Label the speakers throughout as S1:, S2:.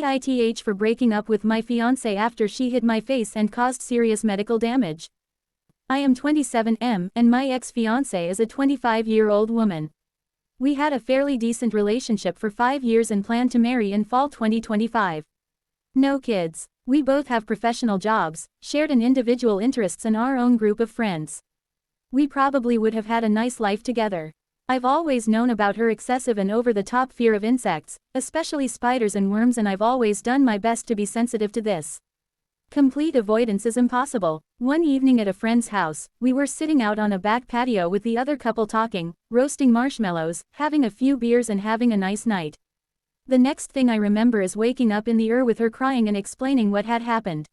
S1: BITH for breaking up with my fiancé after she hit my face and caused serious medical damage. I am 27 and my ex-fiancé is a 25-year-old woman. We had a fairly decent relationship for 5 years and planned to marry in fall 2025. No kids. We both have professional jobs, shared an individual interests and our own group of friends. We probably would have had a nice life together. I've always known about her excessive and over-the-top fear of insects, especially spiders and worms, and I've always done my best to be sensitive to this. Complete avoidance is impossible. One evening at a friend's house, we were sitting out on a back patio with the other couple talking, roasting marshmallows, having a few beers and having a nice night. The next thing I remember is waking up in the ER with her crying and explaining what had happened.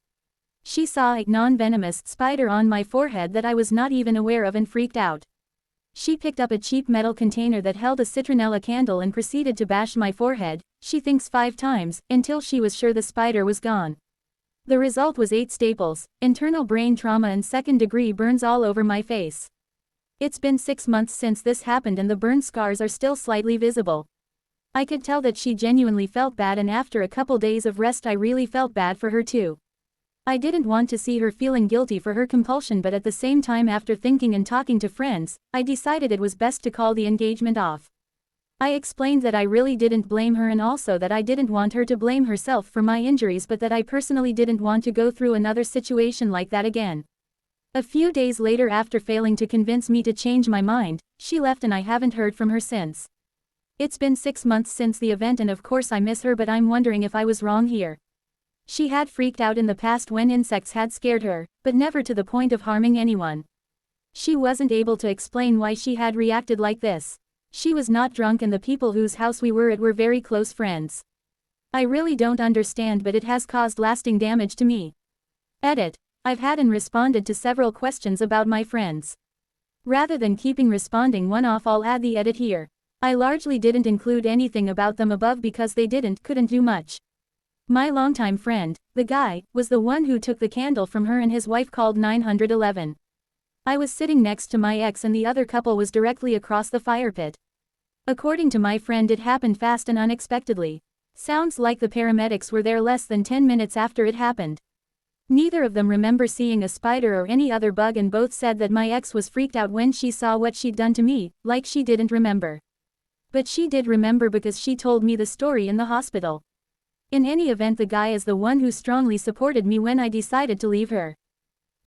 S1: She saw a non-venomous spider on my forehead that I was not even aware of and freaked out. She picked up a cheap metal container that held a citronella candle and proceeded to bash my forehead, she thinks 5 times, until she was sure the spider was gone. The result was 8 staples, internal brain trauma and second-degree burns all over my face. It's been 6 months since this happened and the burn scars are still slightly visible. I could tell that she genuinely felt bad, and after a couple days of rest I really felt bad for her too. I didn't want to see her feeling guilty for her compulsion, but at the same time, after thinking and talking to friends, I decided it was best to call the engagement off. I explained that I really didn't blame her and also that I didn't want her to blame herself for my injuries, but that I personally didn't want to go through another situation like that again. A few days later, after failing to convince me to change my mind, she left and I haven't heard from her since. It's been 6 months since the event and of course I miss her, but I'm wondering if I was wrong here. She had freaked out in the past when insects had scared her, but never to the point of harming anyone. She wasn't able to explain why she had reacted like this. She was not drunk and the people whose house we were at were very close friends. I really don't understand, but it has caused lasting damage to me. Edit. I've had and responded to several questions about my friends. Rather than keeping responding one off, I'll add the edit here. I largely didn't include anything about them above because they couldn't do much. My longtime friend, the guy, was the one who took the candle from her and his wife called 911. I was sitting next to my ex and the other couple was directly across the fire pit. According to my friend, it happened fast and unexpectedly. Sounds like the paramedics were there less than 10 minutes after it happened. Neither of them remember seeing a spider or any other bug, and both said that my ex was freaked out when she saw what she'd done to me, like she didn't remember. But she did remember because she told me the story in the hospital. In any event, the guy is the one who strongly supported me when I decided to leave her.